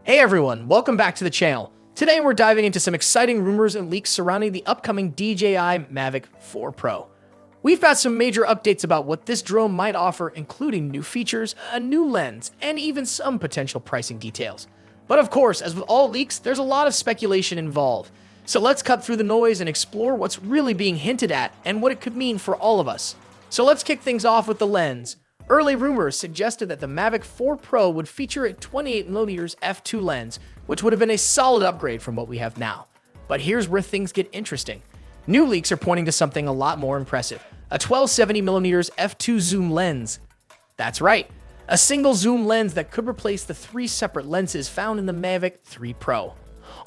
Hey everyone, welcome back to the channel. Today we're diving into some exciting rumors and leaks surrounding the upcoming DJI Mavic 4 Pro. We've got some major updates about what this drone might offer, including new features, a new lens, and even some potential pricing details. But of course, as with all leaks, there's a lot of speculation involved. So let's cut through the noise and explore what's really being hinted at and what it could mean for all of us. So let's kick things off with the lens. Early rumors suggested that the Mavic 4 Pro would feature a 28mm f2 lens, which would have been a solid upgrade from what we have now. But here's where things get interesting. New leaks are pointing to something a lot more impressive, a 1270mm f2 zoom lens. That's right, a single zoom lens that could replace the three separate lenses found in the Mavic 3 Pro.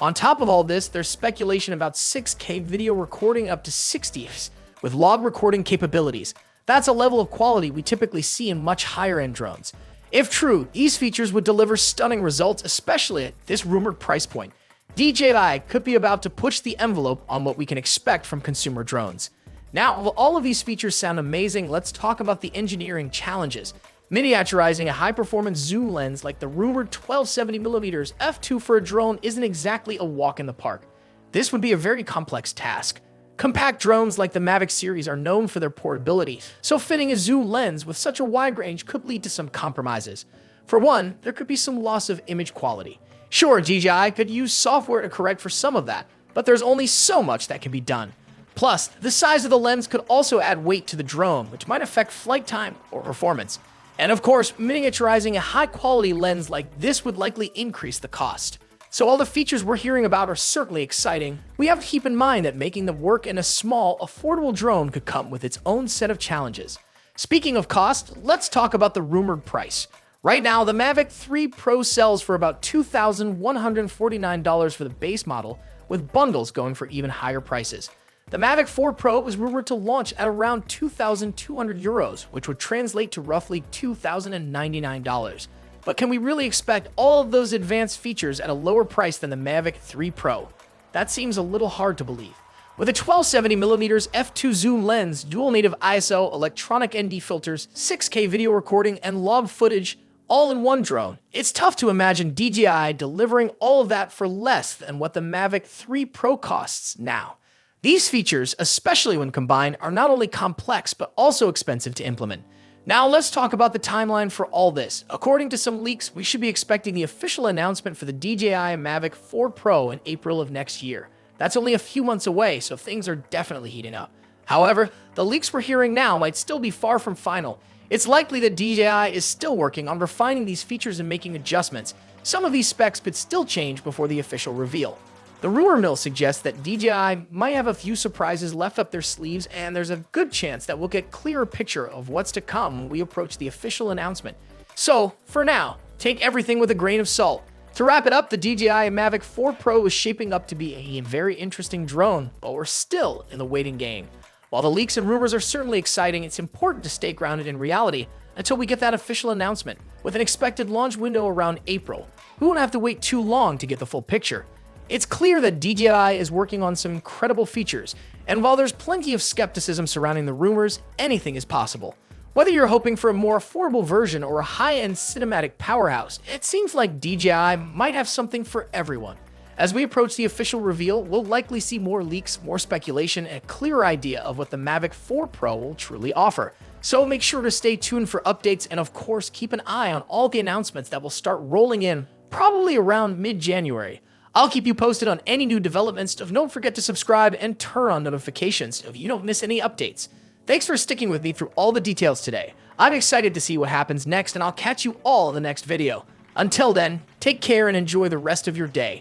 On top of all this, there's speculation about 6K video recording up to 60 fps with log recording capabilities. That's a level of quality we typically see in much higher-end drones. If true, these features would deliver stunning results, especially at this rumored price point. DJI could be about to push the envelope on what we can expect from consumer drones. Now, while all of these features sound amazing, let's talk about the engineering challenges. Miniaturizing a high-performance zoom lens like the rumored 1270mm f2 for a drone isn't exactly a walk in the park. This would be a very complex task. Compact drones like the Mavic series are known for their portability, so fitting a zoom lens with such a wide range could lead to some compromises. For one, there could be some loss of image quality. Sure, DJI could use software to correct for some of that, but there's only so much that can be done. Plus, the size of the lens could also add weight to the drone, which might affect flight time or performance. And of course, miniaturizing a high-quality lens like this would likely increase the cost. So all the features we're hearing about are certainly exciting. We have to keep in mind that making them work in a small, affordable drone could come with its own set of challenges. Speaking of cost, let's talk about the rumored price. Right now, the Mavic 3 Pro sells for about $2,149 for the base model, with bundles going for even higher prices. The Mavic 4 Pro is rumored to launch at around 2,200 euros, which would translate to roughly $2,099. But can we really expect all of those advanced features at a lower price than the Mavic 3 Pro? That seems a little hard to believe. With a 1270mm f2 zoom lens, dual native ISO, electronic ND filters, 6K video recording, and log footage all in one drone, it's tough to imagine DJI delivering all of that for less than what the Mavic 3 Pro costs now. These features, especially when combined, are not only complex but also expensive to implement. Now let's talk about the timeline for all this. According to some leaks, we should be expecting the official announcement for the DJI Mavic 4 Pro in April of next year. That's only a few months away, so things are definitely heating up. However, the leaks we're hearing now might still be far from final. It's likely that DJI is still working on refining these features and making adjustments. Some of these specs could still change before the official reveal. The rumor mill suggests that DJI might have a few surprises left up their sleeves, and there's a good chance that we'll get a clearer picture of what's to come when we approach the official announcement. So, for now, take everything with a grain of salt. To wrap it up, the DJI Mavic 4 Pro is shaping up to be a very interesting drone, but we're still in the waiting game. While the leaks and rumors are certainly exciting, it's important to stay grounded in reality until we get that official announcement. With an expected launch window around April, we won't have to wait too long to get the full picture. It's clear that DJI is working on some incredible features, and while there's plenty of skepticism surrounding the rumors, anything is possible. Whether you're hoping for a more affordable version or a high-end cinematic powerhouse, it seems like DJI might have something for everyone. As we approach the official reveal, we'll likely see more leaks, more speculation, and a clearer idea of what the Mavic 4 Pro will truly offer. So make sure to stay tuned for updates, and of course keep an eye on all the announcements that will start rolling in probably around mid-January. I'll keep you posted on any new developments, so don't forget to subscribe and turn on notifications so you don't miss any updates. Thanks for sticking with me through all the details today. I'm excited to see what happens next, and I'll catch you all in the next video. Until then, take care and enjoy the rest of your day.